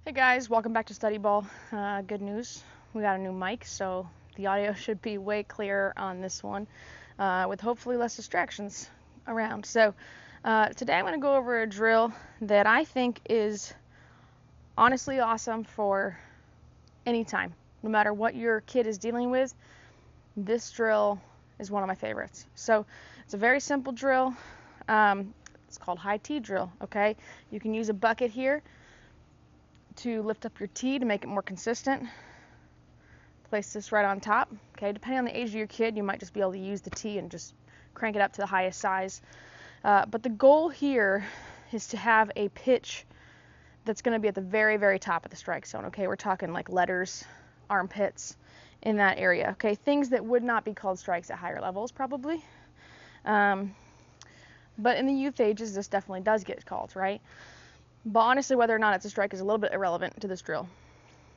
Hey guys, welcome back to Study Ball. Good news, we got a new mic, so the audio should be way clearer on this one, with hopefully less distractions around. So today I'm going to go over a drill that I think is honestly awesome for any time. No matter what your kid is dealing with, this drill is one of my favorites. So it's a very simple drill. It's called high T drill, okay? You can use a bucket here to lift up your tee to make it more consistent. Place this right on top. Okay, depending on the age of your kid, you might just be able to use the tee and just crank it up to the highest size. But the goal here is to have a pitch that's going to be at the very, very top of the strike zone. Okay, we're talking like letters, armpits, in that area. Okay, things that would not be called strikes at higher levels probably. But in the youth ages, this definitely does get called, right? But honestly, whether or not it's a strike is a little bit irrelevant to this drill.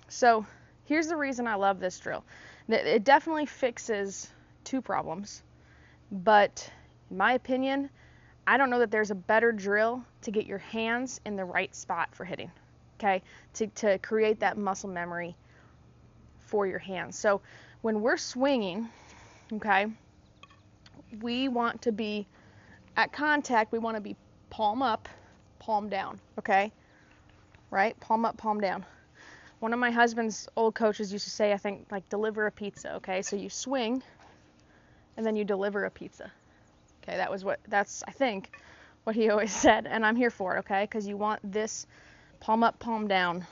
So here's the reason I love this drill. It definitely fixes two problems, but in my opinion, I don't know that there's a better drill to get your hands in the right spot for hitting, okay? To create that muscle memory for your hands. So when we're swinging, okay, we want to be at contact, we want to be palm up, palm down, okay? Right? Palm up, palm down. One of my husband's old coaches used to say, I think, like, deliver a pizza, okay? So you swing, and then you deliver a pizza. Okay, that's, I think, what he always said, and I'm here for it, okay? Because you want this palm up, palm down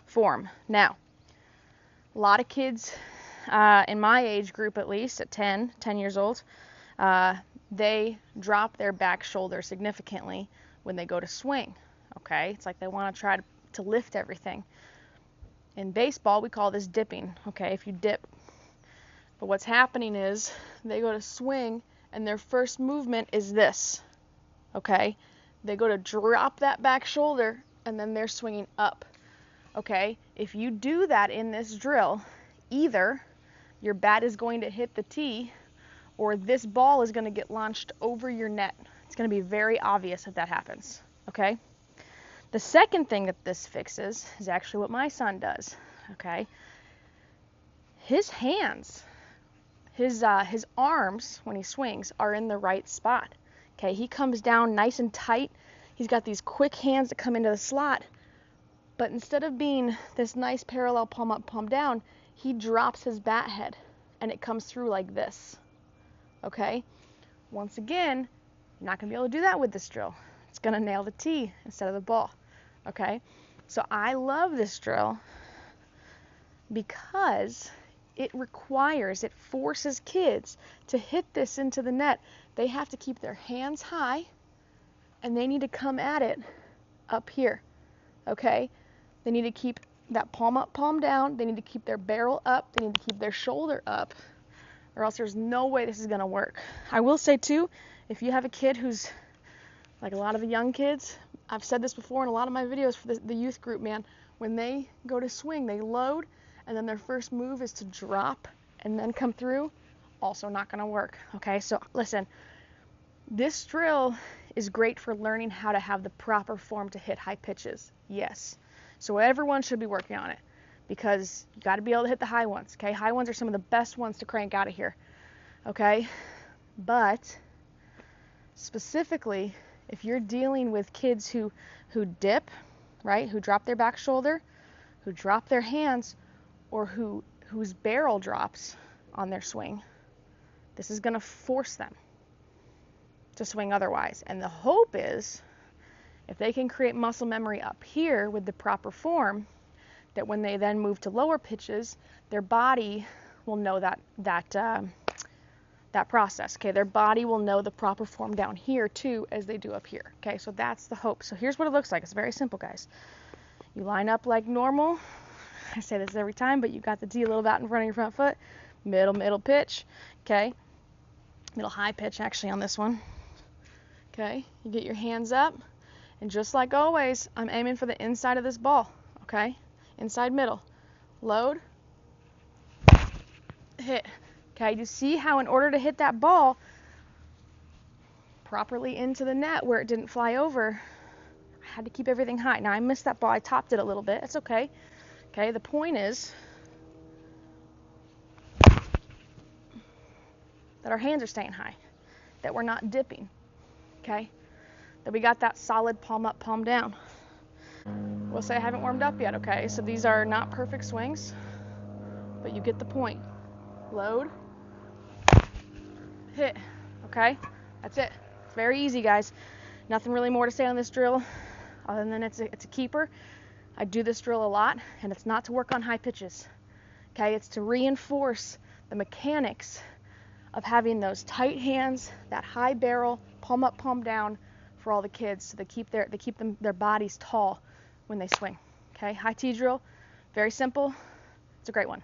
form. Now, a lot of kids, in my age group at least, at 10 years old, they drop their back shoulder significantly when they go to swing, okay? It's like they want to try to lift everything. In baseball, we call this dipping, okay, if you dip. But what's happening is they go to swing, and their first movement is this, okay? They go to drop that back shoulder, and then they're swinging up, okay? If you do that in this drill, either your bat is going to hit the tee, or this ball is going to get launched over your net. It's going to be very obvious if that happens, okay? The second thing that this fixes is actually what my son does, okay? His hands, his arms, when he swings, are in the right spot, okay? He comes down nice and tight. He's got these quick hands that come into the slot, but instead of being this nice parallel palm up, palm down, he drops his bat head, and it comes through like this, okay? Once again, you're not going to be able to do that with this drill. It's going to nail the tee instead of the ball, okay? So I love this drill because it forces kids to hit this into the net. They have to keep their hands high, and they need to come at it up here, okay? They need to keep that palm up, palm down. They need to keep their barrel up. They need to keep their shoulder up, or else there's no way this is going to work. I will say too, if you have a kid who's like a lot of the young kids, I've said this before in a lot of my videos for the youth group, man, when they go to swing, they load, and then their first move is to drop and then come through. Also not going to work, okay? So listen, this drill is great for learning how to have the proper form to hit high pitches, yes. So everyone should be working on it, because you got to be able to hit the high ones, okay? High ones are some of the best ones to crank out of here, okay? But specifically, if you're dealing with kids who dip, right, who drop their back shoulder, who drop their hands, or whose barrel drops on their swing, this is going to force them to swing otherwise. And the hope is, if they can create muscle memory up here with the proper form, that when they then move to lower pitches, their body will know that process, okay? Their body will know the proper form down here too as they do up here, okay? So that's the hope. So here's what it looks like. It's very simple, guys. You line up like normal. I say this every time, but you got the tee a little bit out in front of your front foot. Middle pitch, okay? Middle high pitch actually on this one, okay? You get your hands up, and just like always, I'm aiming for the inside of this ball, okay? Inside middle. Load. Hit. Okay, you see how in order to hit that ball properly into the net where it didn't fly over, I had to keep everything high. Now I missed that ball. I topped it a little bit. It's okay. Okay, the point is that our hands are staying high, that we're not dipping, okay? That we got that solid palm up, palm down. We'll say I haven't warmed up yet, okay? So these are not perfect swings, but you get the point. Load, hit, okay? That's it. It's very easy, guys. Nothing really more to say on this drill other than it's a keeper. I do this drill a lot, and it's not to work on high pitches, okay? It's to reinforce the mechanics of having those tight hands, that high barrel, palm up, palm down for all the kids, so they keep their bodies tall when they swing. Okay, high T drill, very simple. It's a great one.